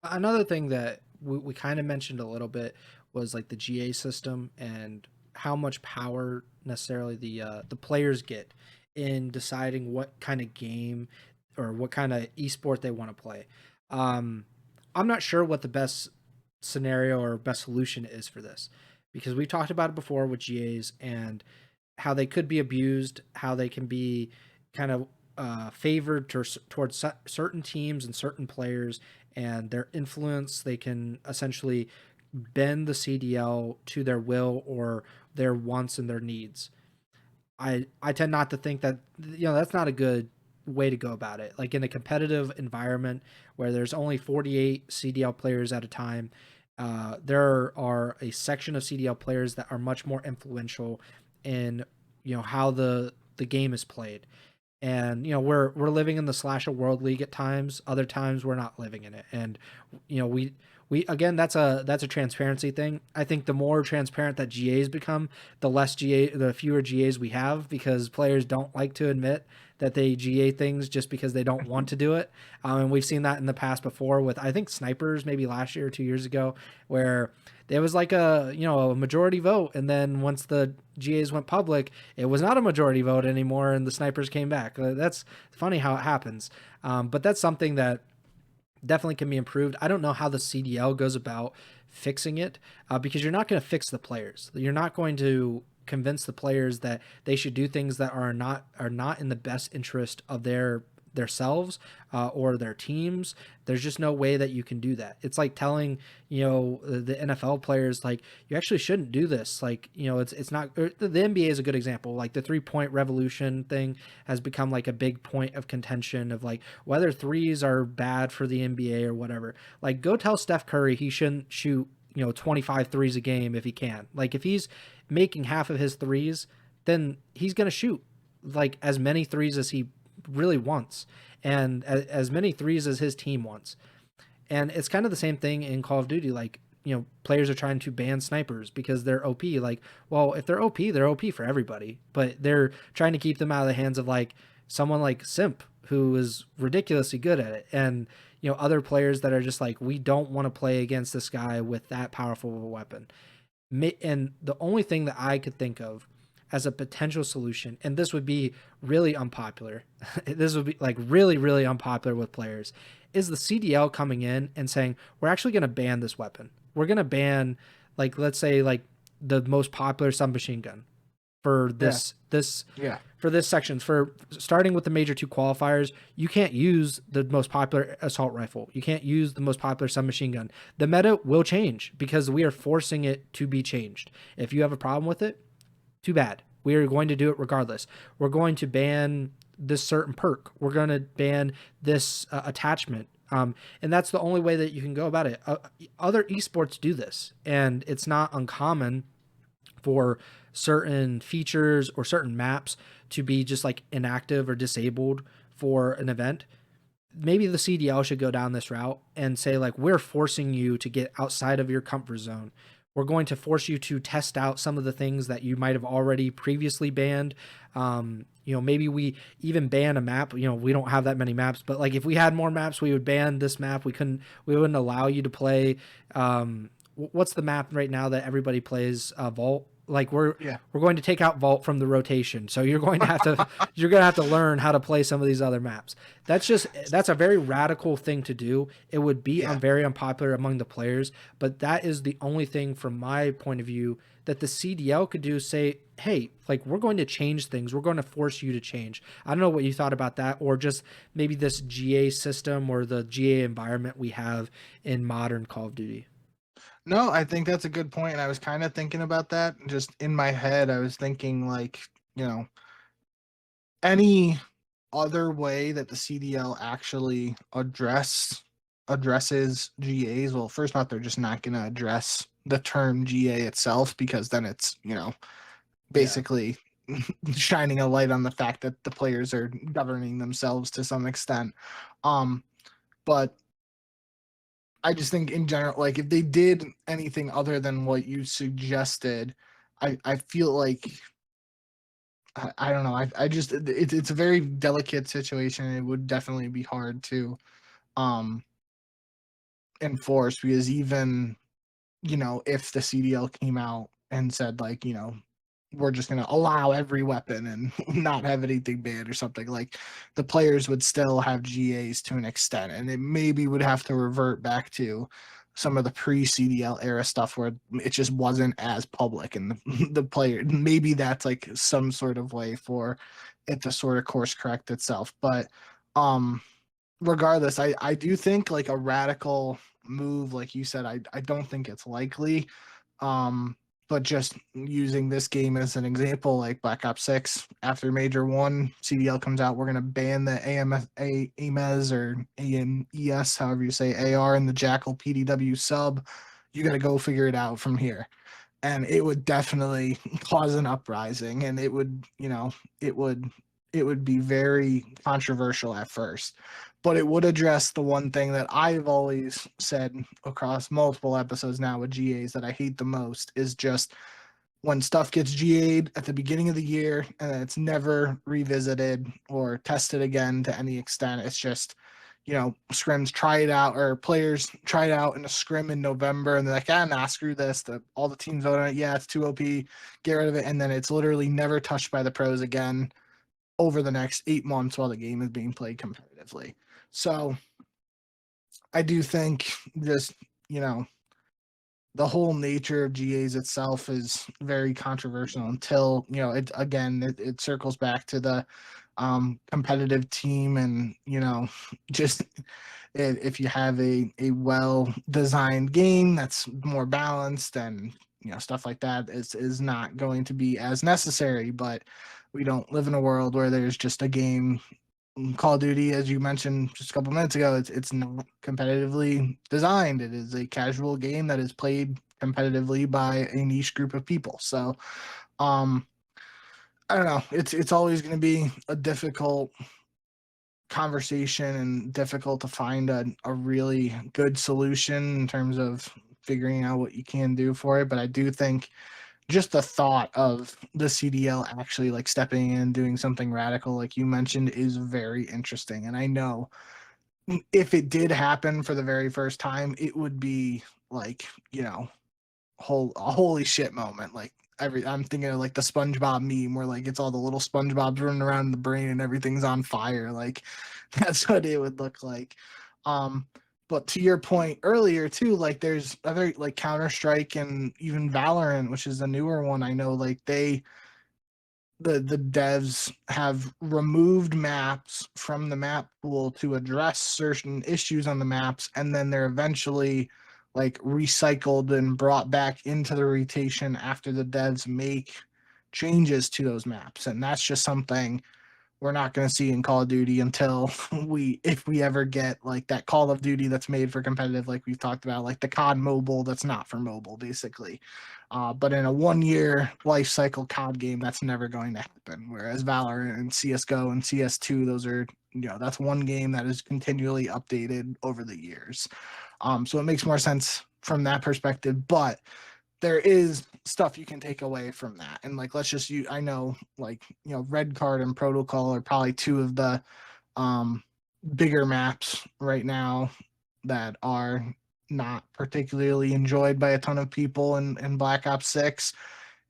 Another thing that we kind of mentioned a little bit was like the GA system and how much power necessarily the players get in deciding what kind of game or what kind of esport they want to play. Um, I'm not sure what the best scenario or best solution is for this because we've talked about it before with GAs and how they could be abused, how they can be kind of favored towards certain teams and certain players and their influence. They can essentially bend the CDL to their will or their wants and their needs. I tend not to think that that's not a good way to go about it. Like in a competitive environment where there's only 48 CDL players at a time, there are a section of CDL players that are much more influential in how the game is played. And we're living in the slasher world league at times. Other times we're not living in it. And we again, that's a transparency thing. I think the more transparent that GAs become, the fewer GAs we have, because players don't like to admit that they GA things just because they don't want to do it. And we've seen that in the past before with, I think, snipers maybe last year or 2 years ago, where there was like a majority vote, and then once the GAs went public, it was not a majority vote anymore, and the snipers came back. That's funny how it happens, but that's something that definitely can be improved. I don't know how the CDL goes about fixing it, because you're not going to fix the players. You're not going to convince the players that they should do things that are not in the best interest of theirselves or their teams. There's just no way that you can do that. It's like telling the NFL players, like, you actually shouldn't do this. Like, it's not. The NBA is a good example. Like the 3-point revolution thing has become like a big point of contention of like whether threes are bad for the NBA or whatever. Like, go tell Steph Curry he shouldn't shoot 25 threes a game if he can. Like, if he's making half of his threes, then he's going to shoot like as many threes as he really wants, and as many threes as his team wants. And it's kind of the same thing in Call of Duty. Like, players are trying to ban snipers because they're OP. Like, well, if they're OP, they're OP for everybody, but they're trying to keep them out of the hands of like someone like Simp, who is ridiculously good at it, and other players that are just like, we don't want to play against this guy with that powerful of a weapon. And the only thing that I could think of as a potential solution, and this would be really unpopular, this would be like really, really unpopular with players, is the CDL coming in and saying, we're actually going to ban this weapon. We're going to ban, like, let's say, like the most popular submachine gun for Yeah, this yeah, for this sections, for starting with the major two qualifiers. You can't use the most popular assault rifle, you can't use the most popular submachine gun. The meta will change because we are forcing it to be changed. If you have a problem with it, too bad. We are going to do it regardless. We're going to ban this certain perk. We're going to ban this attachment. And that's the only way that you can go about it. Other esports do this, and it's not uncommon for certain features or certain maps to be just like inactive or disabled for an event. Maybe the CDL should go down this route and say, like, we're forcing you to get outside of your comfort zone. We're going to force you to test out some of the things that you might have already previously banned. Maybe we even ban a map. We don't have that many maps, but like if we had more maps, we would ban this map. We wouldn't allow you to play. What's the map right now that everybody plays? Vault. Like, yeah. we're going to take out Vault from the rotation. So you're going to have to learn how to play some of these other maps. That's a very radical thing to do. It would be Yeah. very unpopular among the players, but that is the only thing from my point of view that the CDL could do. Say, hey, like, we're going to change things. We're going to force you to change. I don't know what you thought about that, or just maybe this GA system or the GA environment we have in modern Call of Duty. No, I think that's a good point. And I was kind of thinking about that. Just in my head, I was thinking like, you know, any other way that the CDL actually addresses GAs. Well, first off, they're just not going to address the term GA itself, because then it's, Yeah. basically shining a light on the fact that the players are governing themselves to some extent. Um, but I just think in general, like if they did anything other than what you suggested, I feel like I don't know. I just it's a very delicate situation. It would definitely be hard to um enforced, because even, if the CDL came out and said, like, we're just going to allow every weapon and not have anything banned or something, like, the players would still have GAs to an extent, and it maybe would have to revert back to some of the pre-CDL era stuff where it just wasn't as public, and the player, maybe that's like some sort of way for it to sort of course correct itself. But um regardless, I do think like a radical move, like you said, I don't think it's likely. Um, but just using this game as an example, like Black Ops 6, after Major 1, CDL comes out, we're going to ban the AMES or AMES, however you say AR, and the Jackal PDW sub. You got to go figure it out from here. And it would definitely cause an uprising, and it would, it would it would be very controversial at first, but it would address the one thing that I've always said across multiple episodes now with GAs that I hate the most, is just when stuff gets GA'd at the beginning of the year and it's never revisited or tested again to any extent. It's just, scrims try it out, or players try it out in a scrim in November, and they're like, nah, screw this. All the teams vote on it. Yeah, it's too OP. Get rid of it. And then it's literally never touched by the pros again over the next 8 months while the game is being played competitively. So I do think just, the whole nature of GAs itself is very controversial until, it circles back to the competitive team, and, just if you have a well designed game that's more balanced, and stuff like that is not going to be as necessary. But we don't live in a world where there's just a game. Call of Duty, as you mentioned just a couple minutes ago, it's not competitively designed. It is a casual game that is played competitively by a niche group of people. So, um, I don't know. It's always going to be a difficult conversation and difficult to find a really good solution in terms of figuring out what you can do for it. But I do think just the thought of the CDL actually like stepping in and doing something radical, like you mentioned, is very interesting. And I know if it did happen for the very first time, it would be like, a holy shit moment. Like I'm thinking of like the SpongeBob meme where like it's all the little SpongeBobs running around in the brain and everything's on fire. Like that's what it would look like. Um, but to your point earlier too, like there's other like Counter Strike and even Valorant, which is a newer one. I know like the devs have removed maps from the map pool to address certain issues on the maps, and then they're eventually like recycled and brought back into the rotation after the devs make changes to those maps. And that's just something we're not going to see in Call of Duty until if we ever get like that Call of Duty that's made for competitive, like we've talked about, like the COD mobile that's not for mobile, basically. But in a 1 year life cycle COD game, that's never going to happen. Whereas Valorant and CS:GO and CS2, those are, that's one game that is continually updated over the years. So it makes more sense from that perspective, but there is stuff you can take away from that. And like, let's just use, I know like, Red Card and Protocol are probably two of the um, bigger maps right now that are not particularly enjoyed by a ton of people in Black Ops 6.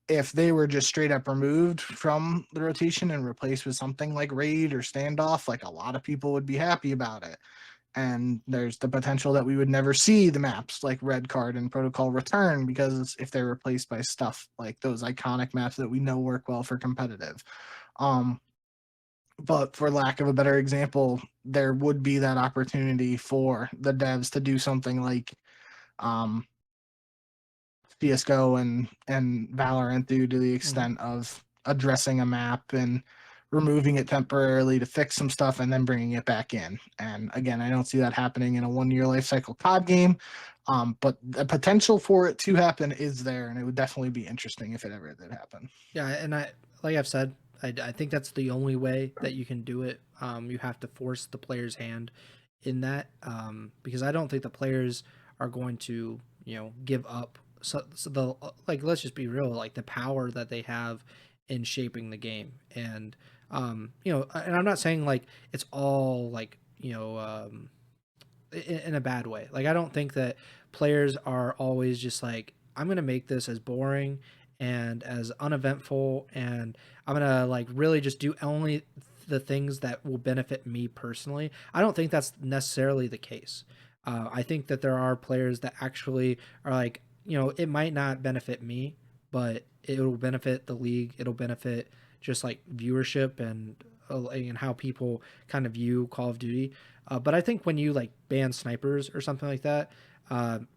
If they were just straight up removed from the rotation and replaced with something like Raid or Standoff, like a lot of people would be happy about it. And there's the potential that we would never see the maps like Red Card and Protocol return, because if they're replaced by stuff like those iconic maps that we know work well for competitive. But for lack of a better example, there would be that opportunity for the devs to do something like um, CS:GO and Valorant do, to the extent of addressing a map and removing it temporarily to fix some stuff and then bringing it back in. And again, I don't see that happening in a 1 year life cycle COD game, but the potential for it to happen is there, and it would definitely be interesting if it ever did happen. Yeah, and like I've said, I think that's the only way that you can do it. You have to force the player's hand in that, because I don't think the players are going to, give up. So the like, let's just be real, like the power that they have in shaping the game, and and I'm not saying like it's all like in a bad way. Like I don't think that players are always just like, I'm gonna make this as boring and as uneventful, and I'm gonna like really just do only the things that will benefit me personally. I don't think that's necessarily the case. I think that there are players that actually are like, it might not benefit me, but it'll benefit the league. It'll benefit just like viewership and how people kind of view Call of Duty. But I think when you like ban snipers or something like that,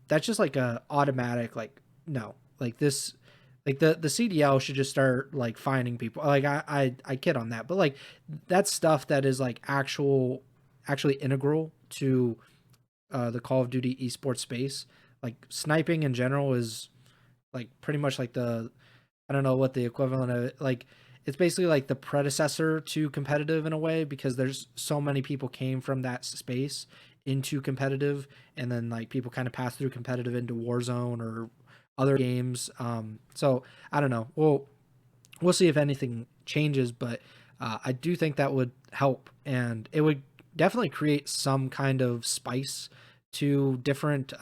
that's just like a automatic like no, like this, like the CDL should just start like finding people. Like I kid on that, but like that's stuff that is like actually integral to the Call of Duty esports space. Like sniping in general is like pretty much like the, I don't know what the equivalent of it, like it's basically like the predecessor to competitive in a way, because there's so many people came from that space into competitive, and then like people kind of pass through competitive into Warzone or other games. So I don't know. We'll see if anything changes, but I do think that would help, and it would definitely create some kind of spice to different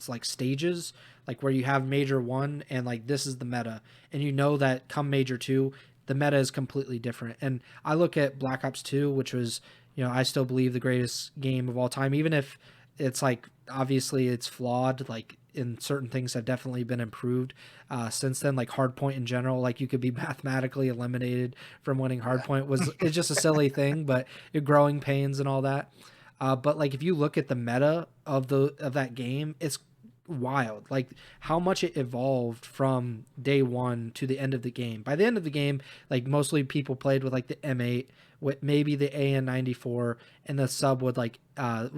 like stages, like where you have major one and like this is the meta, and that come major two, the meta is completely different. And I look at Black Ops 2, which was, I still believe the greatest game of all time, even if it's like obviously it's flawed, like in certain things have definitely been improved since then, like hardpoint in general, like you could be mathematically eliminated from winning hardpoint, was it's just a silly thing, but your growing pains and all that. But like if you look at the meta of that game, it's wild. Like how much it evolved from day one to the end of the game. By the end of the game, like mostly people played with like the M8, with maybe the AN94, and the sub would like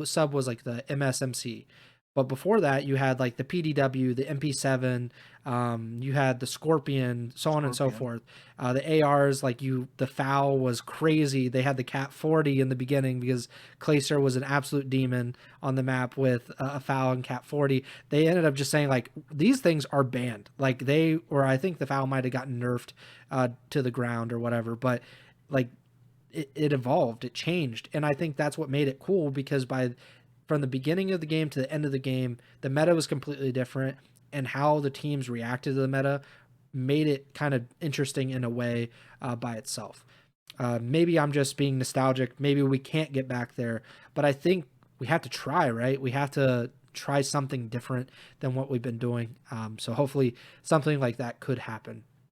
sub was like the MSMC. But before that, you had like the PDW, the MP7, you had the Scorpion, so on and so Scorpion. forth. The ARs, like the FAL was crazy. They had the Cat 40 in the beginning because Clayster was an absolute demon on the map with a FAL and Cat 40. They ended up just saying like these things are banned. Like or I think the FAL might have gotten nerfed to the ground or whatever. But like it evolved, it changed, and I think that's what made it cool, because from the beginning of the game to the end of the game, the meta was completely different, and how the teams reacted to the meta made it kind of interesting in a way by itself. Maybe I'm just being nostalgic. Maybe we can't get back there, but I think we have to try, right? We have to try something different than what we've been doing. So hopefully something like that could happen.